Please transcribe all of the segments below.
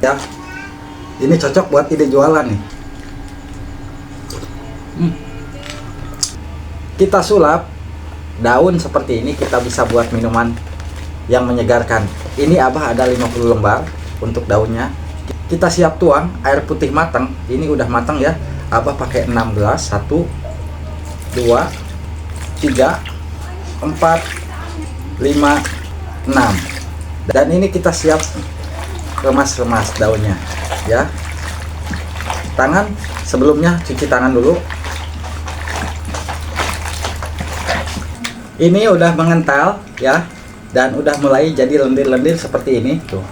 Ya, ini cocok buat ide jualan nih. Kita sulap daun seperti ini, kita bisa buat minuman yang menyegarkan. Ini Abah ada 50 lembar untuk daunnya. Kita siap tuang air putih matang. Ini udah matang ya. Abah pakai 6 gelas. 1 2 3 4 5 6. Dan ini kita siap remas-remas daunnya ya. Tangan sebelumnya cuci tangan dulu. Ini udah mengental ya, dan udah mulai jadi lendir-lendir seperti ini tuh.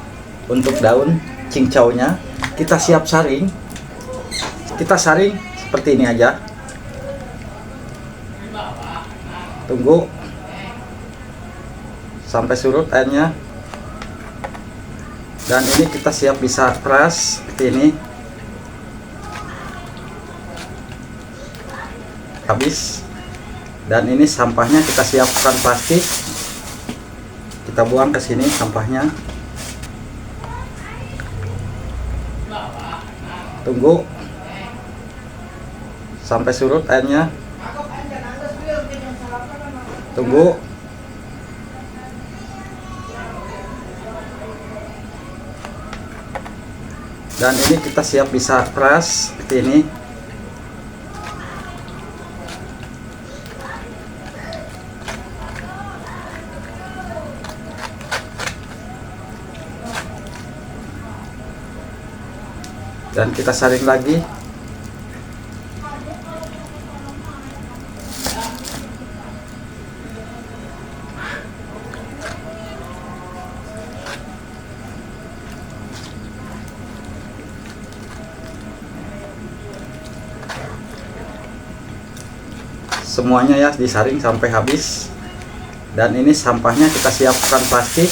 Untuk daun cincaunya kita siap saring. Kita saring seperti ini aja. Tunggu sampai surut airnya. Dan ini kita siap bisa peras seperti ini. Habis. Dan ini sampahnya kita siapkan plastik. Kita buang ke sini sampahnya. Tunggu sampai surut airnya. Tunggu. Dan ini kita siap bisa peras seperti ini. Dan kita saring lagi. Semuanya ya disaring sampai habis. Dan ini sampahnya kita siapkan plastik.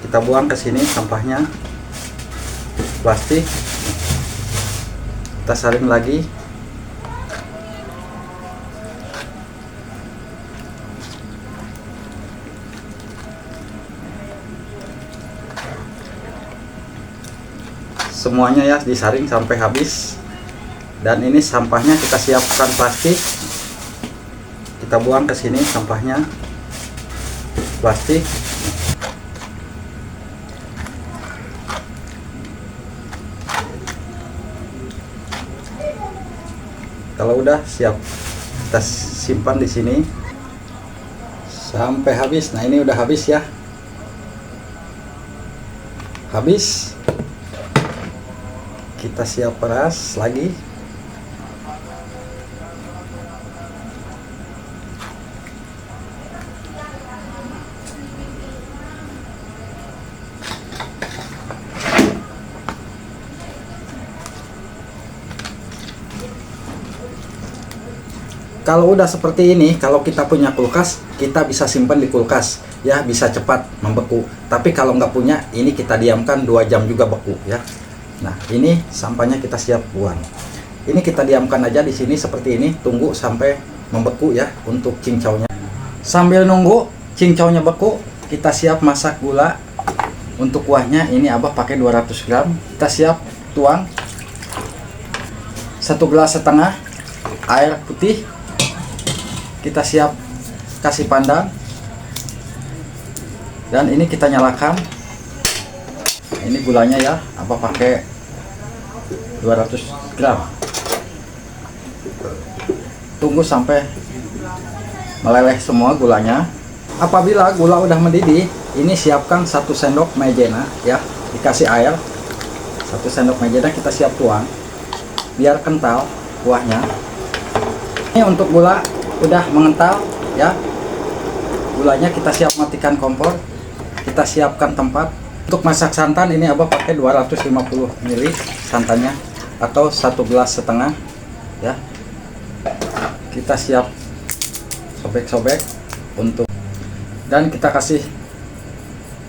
Kita buang ke sini sampahnya. Plastik kita saring lagi. Semuanya ya disaring sampai habis. Dan ini sampahnya kita siapkan plastik. Kita buang ke sini sampahnya. Plastik. Kalau udah siap, kita simpan di sini sampai habis. Nah, ini udah habis ya. Habis. Kita siap peras lagi. Kalau udah seperti ini, kalau kita punya kulkas, kita bisa simpan di kulkas ya, bisa cepat membeku. Tapi kalau nggak punya, ini kita diamkan 2 jam juga beku ya. Nah, ini sampahnya kita siap buang. Ini kita diamkan aja di sini seperti ini, tunggu sampai membeku ya untuk cincaunya. Sambil nunggu cincaunya beku, kita siap masak gula. Untuk kuahnya ini Abah pakai 200 gram. Kita siap tuang 1,5 gelas air putih. Kita siap kasih pandang. Dan ini kita nyalakan. Ini gulanya ya, Abah pakai 200 gram. Tunggu sampai meleleh semua gulanya. Apabila gula udah mendidih, ini siapkan 1 sendok maizena ya, dikasih air 1 sendok maizena. Kita siap tuang biar kental kuahnya. Ini untuk gula udah mengental ya. Gulanya kita siap matikan kompor. Kita siapkan tempat. Untuk masak santan ini Abah pakai 250 ml santannya atau 1,5 gelas ya. Kita siap sobek-sobek untuk, dan kita kasih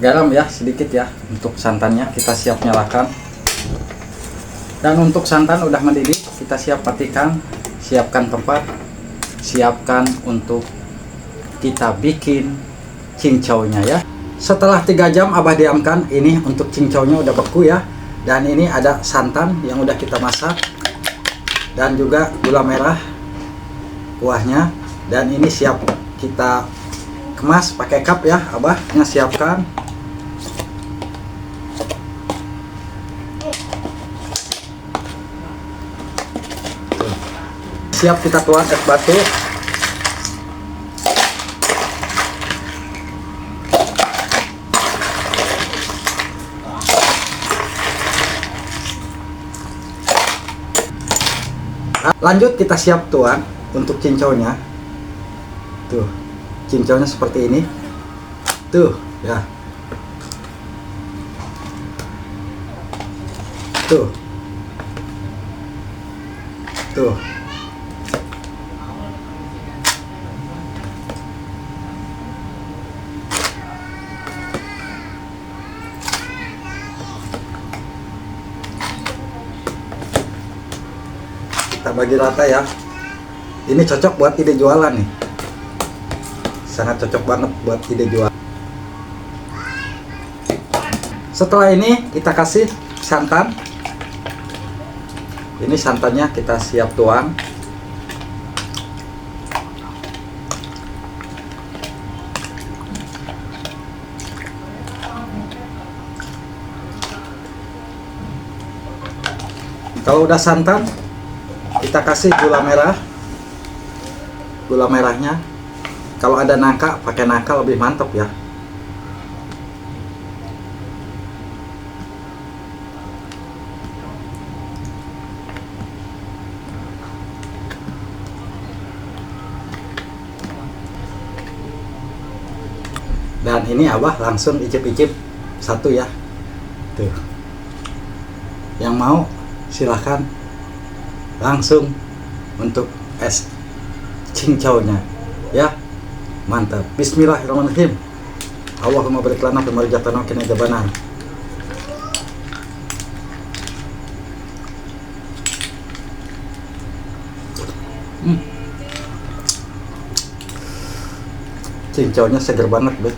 garam ya sedikit ya untuk santannya. Kita siap nyalakan. Dan untuk santan udah mendidih, kita siap matikan. Siapkan tempat. Siapkan untuk kita bikin cincaunya ya. Setelah 3 jam Abah diamkan, ini untuk cincaunya udah beku ya. Dan ini ada santan yang udah kita masak. Dan juga gula merah kuahnya. Dan ini siap kita kemas pakai cup ya. Abahnya siapkan. Siap kita tuang es batu. Lanjut kita siap tuang untuk cincaunya. Tuh, cincaunya seperti ini. Tuh, ya. Tuh. Tuh. Kita bagi rata ya. Ini cocok buat ide jualan nih. Sangat cocok banget buat ide jualan. Setelah ini kita kasih santan. Ini santannya kita siap tuang. Kalau udah santan, kita kasih gula merah. Gula merahnya, kalau ada nangka, pakai nangka lebih mantap ya. Dan ini Abah langsung icip-icip satu ya. Tuh. Yang mau silahkan langsung untuk es cincaunya ya. Mantap. Bismillahirrahmanirrahim. Allahumma barik lana fi marjatana kina jabana. Cincaunya seger banget, Beb.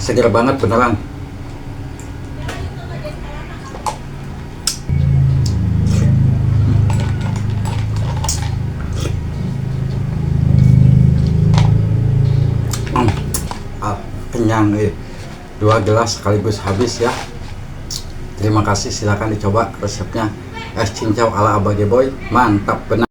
Seger banget beneran. Kenyang 2 gelas sekaligus habis ya. Terima kasih, silahkan dicoba resepnya es cincau ala Abah Geboy. Mantap benar.